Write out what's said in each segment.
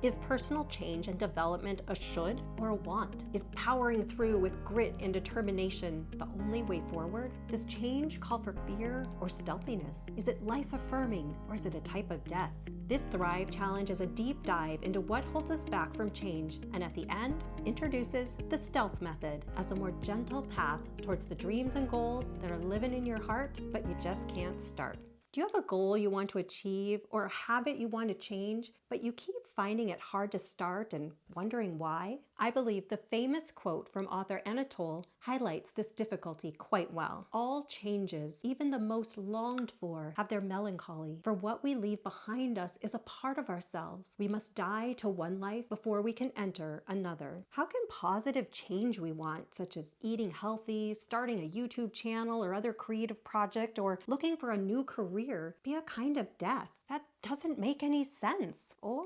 Is personal change and development a should or a want? Is powering through with grit and determination the only way forward? Does change call for fear or stealthiness? Is it life-affirming or is it a type of death? This Thrive Challenge is a deep dive into what holds us back from change, and at the end, introduces the stealth method as a more gentle path towards the dreams and goals that are living in your heart, but you just can't start. Do you have a goal you want to achieve or a habit you want to change, but you keep finding it hard to start and wondering why? I believe the famous quote from author Anatole highlights this difficulty quite well. All changes, even the most longed for, have their melancholy, for what we leave behind us is a part of ourselves. We must die to one life before we can enter another. How can positive change we want, such as eating healthy, starting a YouTube channel or other creative project, or looking for a new career, be a kind of death? That doesn't make any sense. Or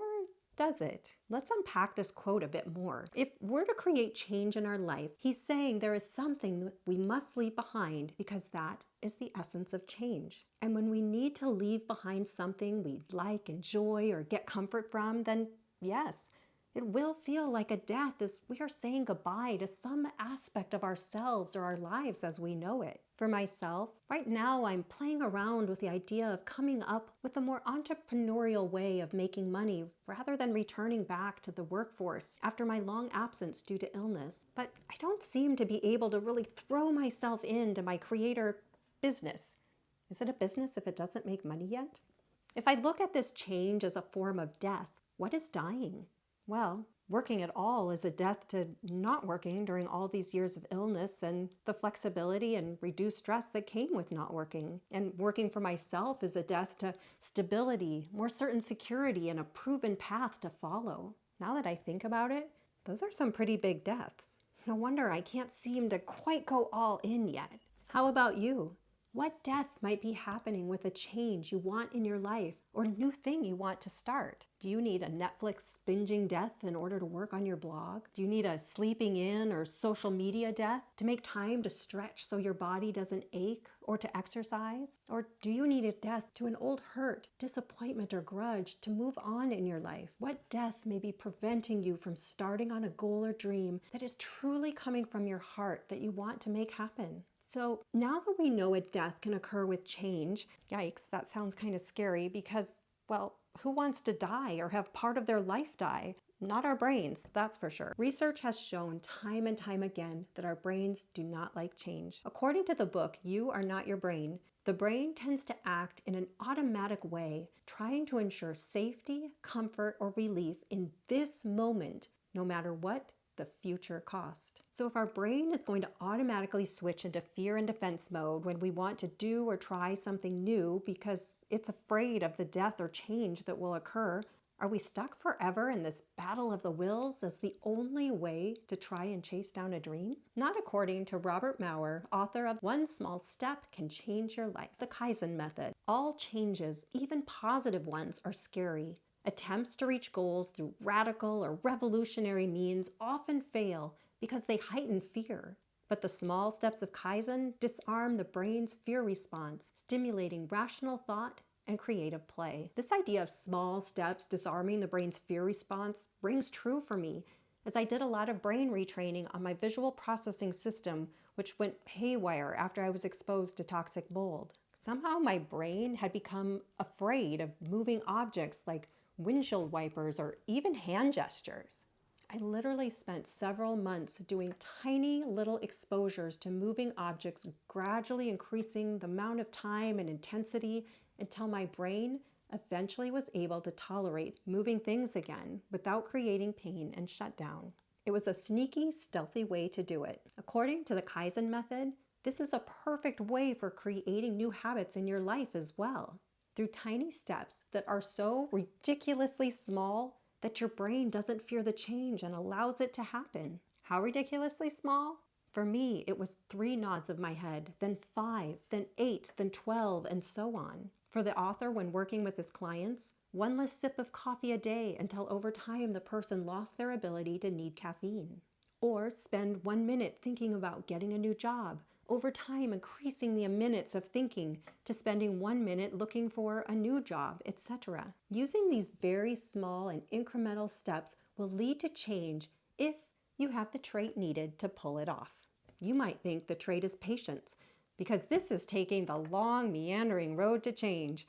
does it? Let's unpack this quote a bit more. If we're to create change in our life, he's saying there is something that we must leave behind because that is the essence of change. And when we need to leave behind something we like, enjoy, or get comfort from, then yes, it will feel like a death as we are saying goodbye to some aspect of ourselves or our lives as we know it. For myself, right now I'm playing around with the idea of coming up with a more entrepreneurial way of making money rather than returning back to the workforce after my long absence due to illness. But I don't seem to be able to really throw myself into my creator business. Is it a business if it doesn't make money yet? If I look at this change as a form of death, what is dying? Well, working at all is a death to not working during all these years of illness and the flexibility and reduced stress that came with not working. And working for myself is a death to stability, more certain security, and a proven path to follow. Now that I think about it, those are some pretty big deaths. No wonder I can't seem to quite go all in yet. How about you? What death might be happening with a change you want in your life or new thing you want to start? Do you need a Netflix binging death in order to work on your blog? Do you need a sleeping in or social media death to make time to stretch so your body doesn't ache or to exercise? Or do you need a death to an old hurt, disappointment, or grudge to move on in your life? What death may be preventing you from starting on a goal or dream that is truly coming from your heart that you want to make happen? So now that we know a death can occur with change, yikes, that sounds kind of scary because, well, who wants to die or have part of their life die? Not our brains, that's for sure. Research has shown time and time again that our brains do not like change. According to the book, You Are Not Your Brain, the brain tends to act in an automatic way, trying to ensure safety, comfort, or relief in this moment, no matter what the future cost. So if our brain is going to automatically switch into fear and defense mode when we want to do or try something new because it's afraid of the death or change that will occur, are we stuck forever in this battle of the wills as the only way to try and chase down a dream? Not according to Robert Maurer, author of One Small Step Can Change Your Life, the Kaizen Method. All changes, even positive ones, are scary. Attempts to reach goals through radical or revolutionary means often fail because they heighten fear. But the small steps of Kaizen disarm the brain's fear response, stimulating rational thought and creative play. This idea of small steps disarming the brain's fear response rings true for me, as I did a lot of brain retraining on my visual processing system, which went haywire after I was exposed to toxic mold. Somehow my brain had become afraid of moving objects like windshield wipers, or even hand gestures. I literally spent several months doing tiny little exposures to moving objects, gradually increasing the amount of time and intensity until my brain eventually was able to tolerate moving things again without creating pain and shutdown. It was a sneaky, stealthy way to do it. According to the Kaizen method, this is a perfect way for creating new habits in your life as well. Through tiny steps that are so ridiculously small that your brain doesn't fear the change and allows it to happen. How ridiculously small? For me, it was 3 nods of my head, then 5, then 8, then 12, and so on. For the author, when working with his clients, 1 less sip of coffee a day until over time the person lost their ability to need caffeine. Or spend 1 minute thinking about getting a new job over time increasing the minutes of thinking to spending 1 minute looking for a new job, etc. Using these very small and incremental steps will lead to change if you have the trait needed to pull it off. You might think the trait is patience, because this is taking the long, meandering road to change.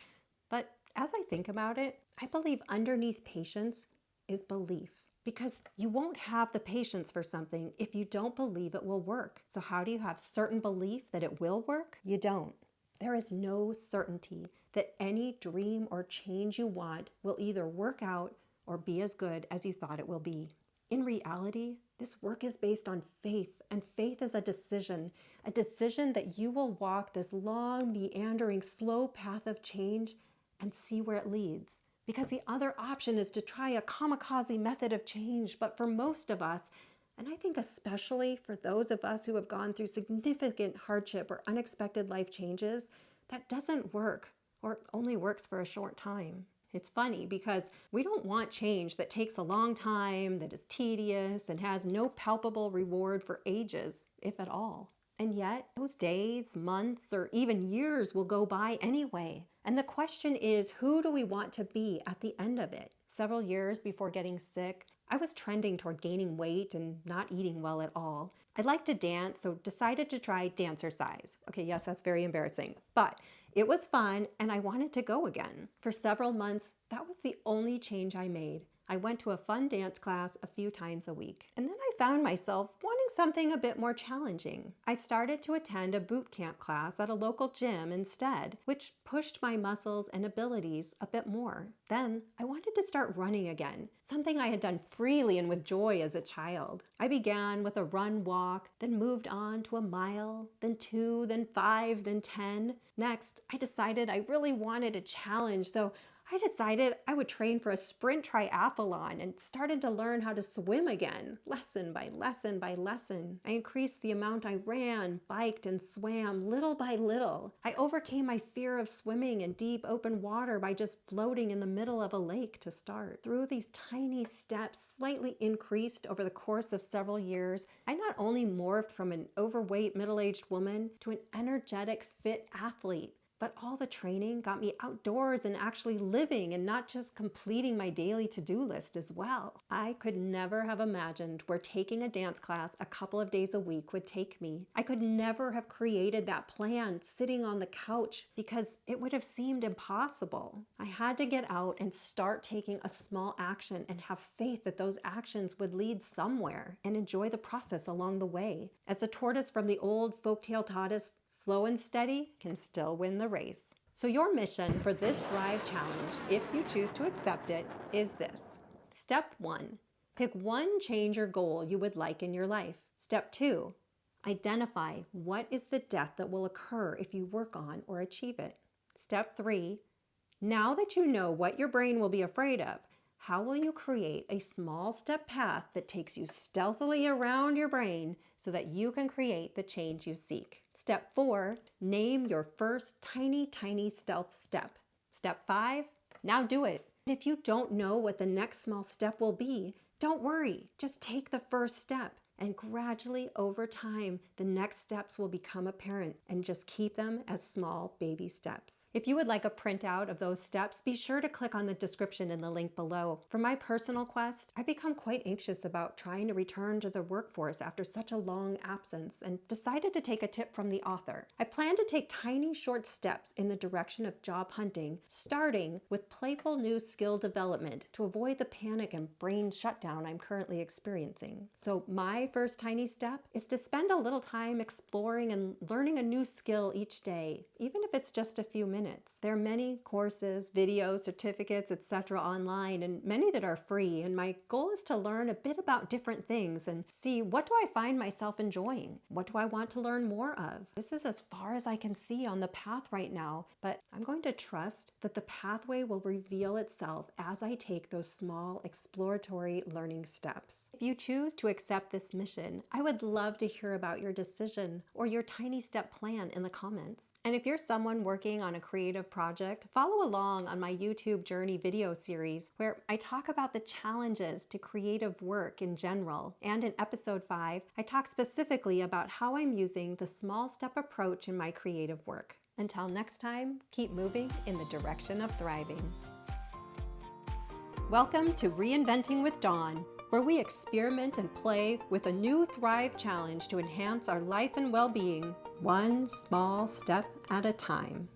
But as I think about it, I believe underneath patience is belief. Because you won't have the patience for something if you don't believe it will work. So how do you have certain belief that it will work? You don't. There is no certainty that any dream or change you want will either work out or be as good as you thought it will be. In reality, this work is based on faith, and faith is a decision that you will walk this long, meandering, slow path of change and see where it leads. Because the other option is to try a kamikaze method of change. But for most of us, and I think especially for those of us who have gone through significant hardship or unexpected life changes, that doesn't work, or only works for a short time. It's funny because we don't want change that takes a long time, that is tedious, and has no palpable reward for ages, if at all. And yet, those days, months, or even years will go by anyway. And the question is, who do we want to be at the end of it? Several years before getting sick, I was trending toward gaining weight and not eating well at all. I liked to dance, so decided to try dancercise. Okay, yes, that's very embarrassing, but it was fun and I wanted to go again. For several months, that was the only change I made. I went to a fun dance class a few times a week. And then I found myself wanting something a bit more challenging. I started to attend a boot camp class at a local gym instead, which pushed my muscles and abilities a bit more. Then I wanted to start running again, something I had done freely and with joy as a child. I began with a run walk, then moved on to a mile, then 2, then 5, then 10. Next, I decided I really wanted a challenge, so I decided I would train for a sprint triathlon and started to learn how to swim again, lesson by lesson by lesson. I increased the amount I ran, biked, and swam little by little. I overcame my fear of swimming in deep open water by just floating in the middle of a lake to start. Through these tiny steps, slightly increased over the course of several years, I not only morphed from an overweight middle-aged woman to an energetic, fit athlete. But all the training got me outdoors and actually living and not just completing my daily to-do list as well. I could never have imagined where taking a dance class a couple of days a week would take me. I could never have created that plan sitting on the couch because it would have seemed impossible. I had to get out and start taking a small action and have faith that those actions would lead somewhere and enjoy the process along the way. As the tortoise from the old folktale taught us, slow and steady can still win the race. So your mission for this Thrive Challenge, if you choose to accept it, is this. Step 1, pick one change or goal you would like in your life. Step 2, identify what is the death that will occur if you work on or achieve it. Step 3, now that you know what your brain will be afraid of, how will you create a small step path that takes you stealthily around your brain so that you can create the change you seek? Step 4, name your first tiny stealth step. Step 5, now do it. And if you don't know what the next small step will be, don't worry. Just take the first step. And gradually over time, the next steps will become apparent, and just keep them as small baby steps. If you would like a printout of those steps, be sure to click on the description in the link below. For my personal quest, I've become quite anxious about trying to return to the workforce after such a long absence and decided to take a tip from the author. I plan to take tiny short steps in the direction of job hunting, starting with playful new skill development to avoid the panic and brain shutdown I'm currently experiencing. So my first tiny step is to spend a little time exploring and learning a new skill each day, even if it's just a few minutes. There are many courses, videos, certificates, etc. online, and many that are free, and my goal is to learn a bit about different things and see, what do I find myself enjoying? What do I want to learn more of? This is as far as I can see on the path right now, but I'm going to trust that the pathway will reveal itself as I take those small exploratory learning steps. If you choose to accept this mission, I would love to hear about your decision or your tiny step plan in the comments. And if you're someone working on a creative project, follow along on my YouTube Journey video series where I talk about the challenges to creative work in general. And in episode 5, I talk specifically about how I'm using the small step approach in my creative work. Until next time, keep moving in the direction of thriving. Welcome to Reinventing with Dawn, where we experiment and play with a new Thrive challenge to enhance our life and well-being, one small step at a time.